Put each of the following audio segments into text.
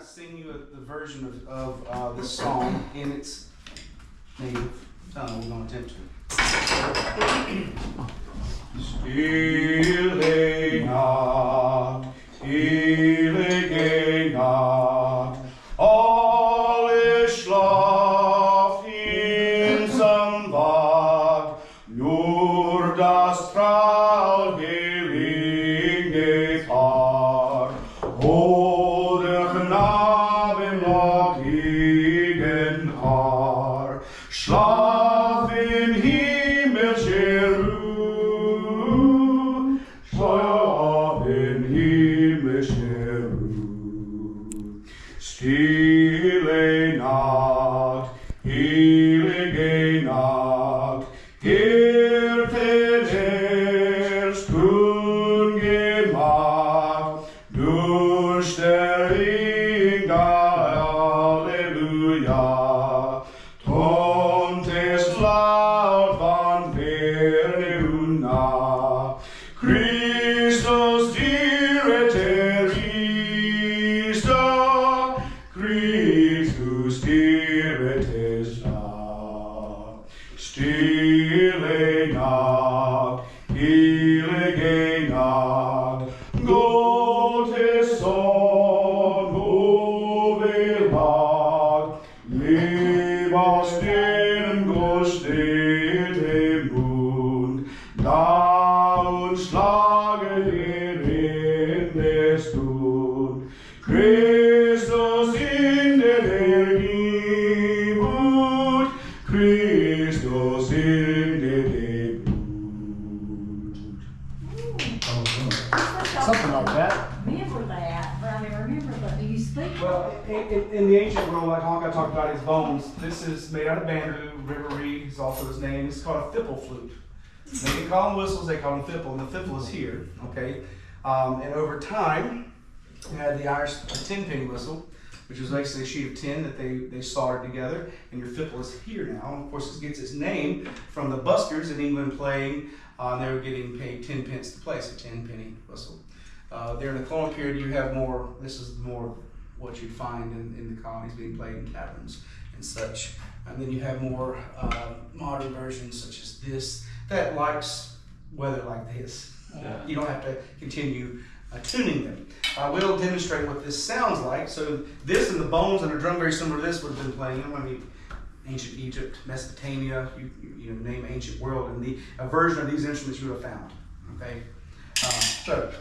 sing you the version of this song in its native tongue. We're going to attempt to. Stille Nacht, heilige Nacht, alle schlafen zum Wach, nur das traugelige Paar, wo der Knabe noch gegen Haar, schlaf in himmlischer Ruhe, schlaf in himmlischer Ruhe. Stille Nacht, heilige Nacht, Hirten erst ungemacht, durch der Ring, Halleluja, tont es laut von ferne und nah. Christus, die Retter ist da, Christus, die Retter ist da. Stille Nacht, heilige Nacht, Gottes Sohn, hohe Macht, Leb aus dem Gott steht im Bund, da uns schlage der Endes tun. Christus in der Geburt, Christus in der Geburt. Something like that. Remember that, but I mean, remember that. Do you speak? Well, in the ancient world, like Honka talked about his bones, this is made out of bamboo. River reed is also his name. It's called a thipple flute. They can call them whistles, they call them thipple, and the thipple is here, okay? And over time, you had the Irish tin penny whistle, which was basically a sheet of tin that they soldered together, and your thipple is here now. And of course, it gets its name from the buskers in England playing, and they were getting paid 10 pence to play, so 10 penny whistle. There in the colonial period, you have more, this is more what you'd find in the colonies being played in taverns and such. And then you have more modern versions such as this that likes weather like this. You don't have to continue tuning them. I will demonstrate what this sounds like. So this and the bones and a drum very similar to this would have been playing. I mean, ancient Egypt, Mesopotamia, you name ancient world, and a version of these instruments you would have found. Okay, so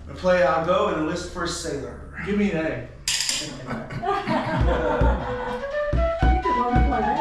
I'm gonna play "I'll Go" and enlist for a sailor. Give me an A. You could learn to play that.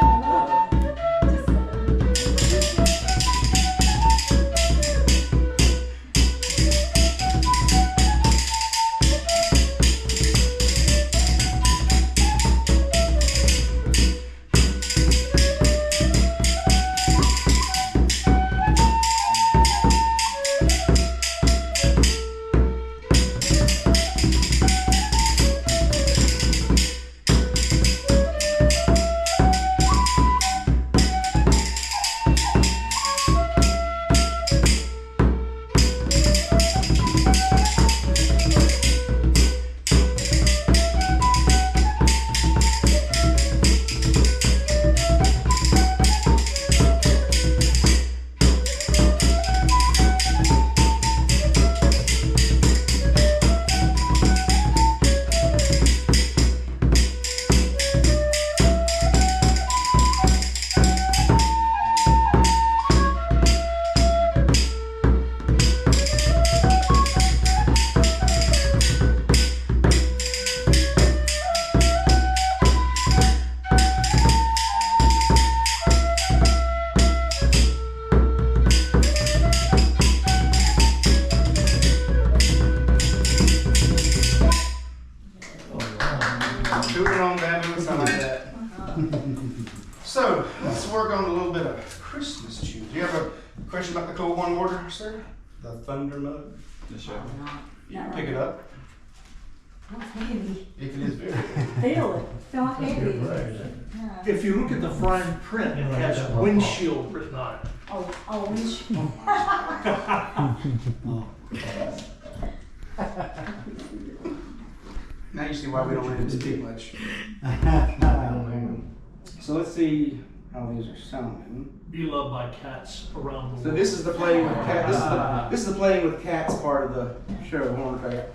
So let's work on a little bit of Christmas tunes. Do you have a question about the cold warm order, sir? The thunder mode? Yes, sir. You can pick it up. That's heavy. If it is very heavy. Feel it. Feel how heavy it is. Yeah. If you look at the fine print, it has windshield written on it. Oh, windshield. Now you see why we don't really speak much. So let's see how these are sounding. Be loved by cats around the So world. this is the playing with cat. This is the playing with cats part of the show. Horn effect.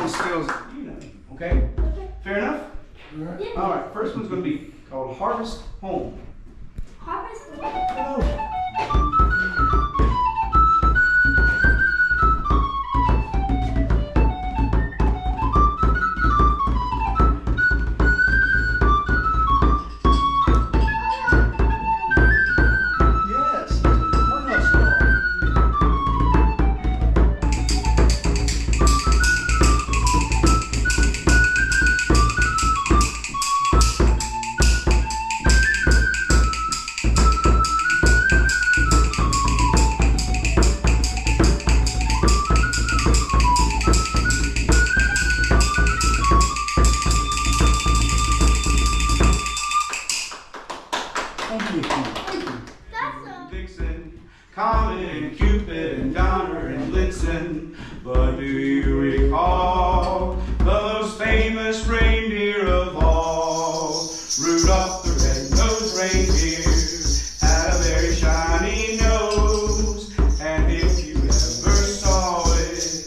Skills, okay? Fair enough? All right, first one's going to be called Harvest Home. Harvest. Yes, we're not strong. Vixen, Comet and Cupid and Donner and Blitzen. But do you recall the most famous reindeer of all? Rudolph the red-nosed reindeer had a very shiny nose, and if you ever saw it,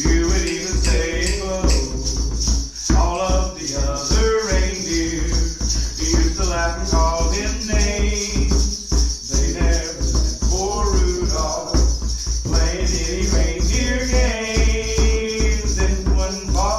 you would even say it glows. All of the other reindeer used to laugh and call him names. They never let poor Rudolph playing any reindeer games. Then one fall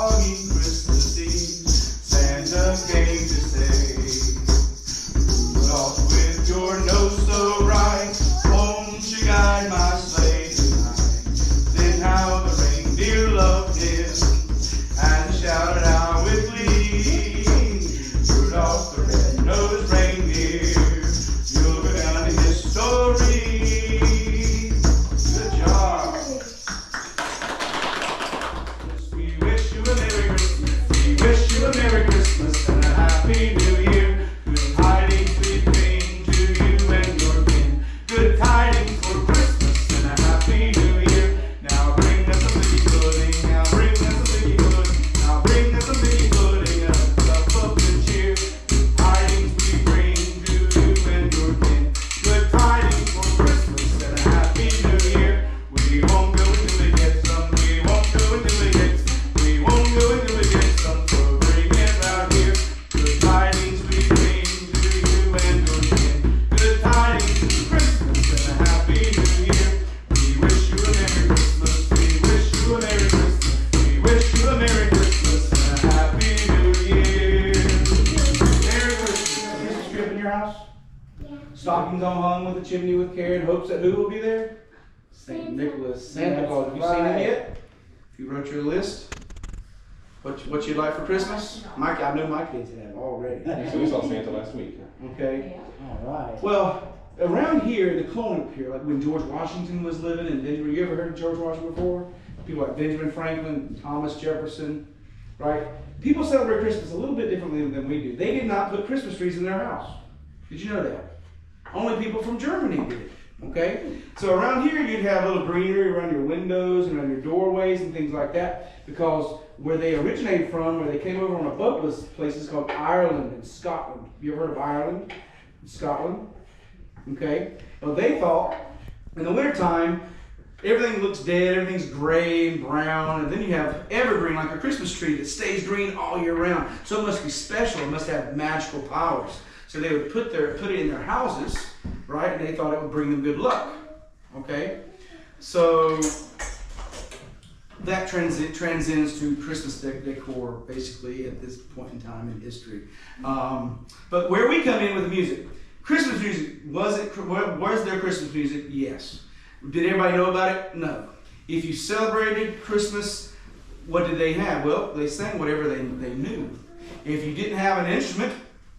the chimney with care in hopes that who will be there? St. Nicholas, Santa Claus. Have you seen him yet? If you wrote your list, what you'd like for Christmas? Mike, I know my kids have already. So we saw Santa last week. Okay. All right. Well, around here in the colonial period, like when George Washington was living in Benjamin, you ever heard of George Washington before? People like Benjamin Franklin, Thomas Jefferson, right? People celebrate Christmas a little bit differently than we do. They did not put Christmas trees in their house. Did you know that? Only people from Germany did it. Okay? So around here you'd have a little greenery around your windows and around your doorways and things like that, because where they originated from, where they came over on a boat, was places called Ireland and Scotland. You ever heard of Ireland and Scotland? Okay? Well, they thought in the wintertime everything looks dead, everything's gray and brown, and then you have evergreen, like a Christmas tree that stays green all year round. So it must be special, it must have magical powers. So they would put it in their houses, right? And they thought it would bring them good luck. Okay? So that transcends to Christmas decor, basically, at this point in time in history. But where we come in with the music, Christmas music, was there Christmas music? Yes. Did everybody know about it? No. If you celebrated Christmas, what did they have? Well, they sang whatever they knew. If you didn't have an instrument,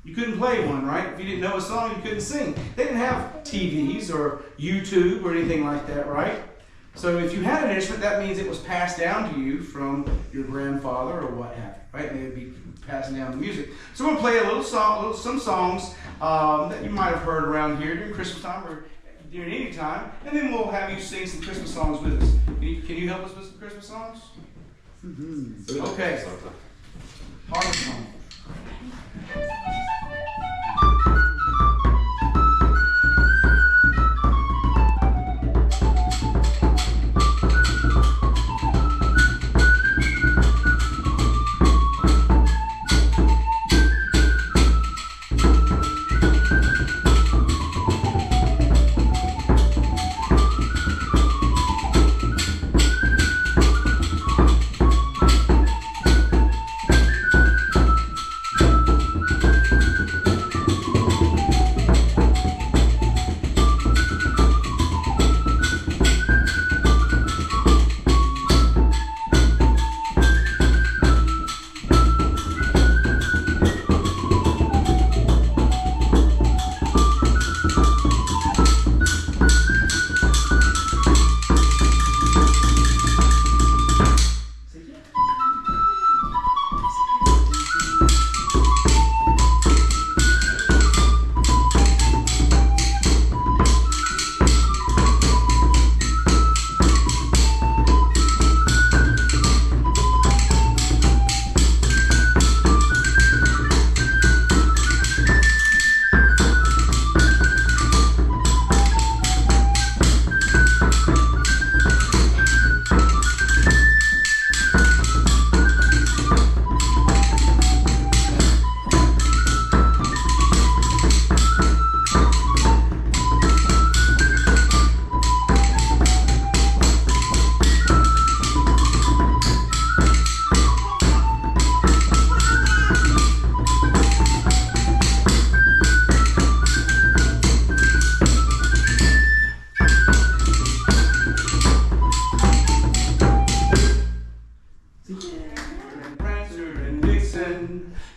you couldn't play one, right? If you didn't know a song, you couldn't sing. They didn't have TVs or YouTube or anything like that, right? So if you had an instrument, that means it was passed down to you from your grandfather or what have you, right? And they would be passing down the music. So we're going to play some songs that you might have heard around here during Christmas time or during any time, and then we'll have you sing some Christmas songs with us. Can you help us with some Christmas songs? Mm-hmm. Okay. Harvest song.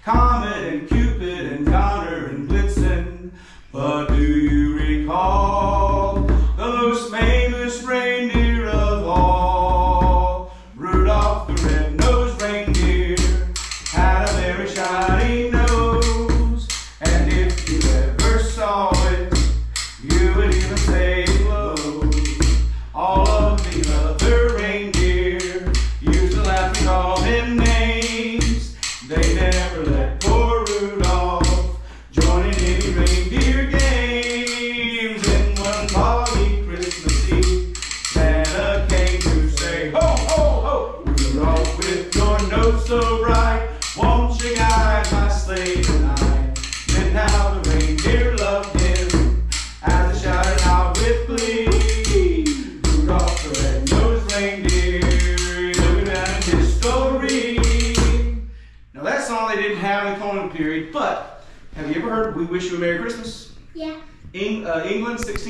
Comet and Cupid and Donner and Blitzen. But do you recall the most famous reindeer of all? Rudolph the red-nosed reindeer had a very shiny nose, and if you ever saw it, you would even say it glows. All of the other reindeer used to laugh and call him names. They never let poor Rudolph join in any reindeer games. And one foggy Christmas Eve, Santa came to say, ho, ho, ho! Rudolph, with your nose so bright, won't you guide my sleigh tonight? Then how the reindeer loved him as they shouted out with glee. Rudolph the red-nosed reindeer, look at history. Now that song they didn't have in the colonial period, but have you ever heard "We Wish You a Merry Christmas"? Yeah. England, 16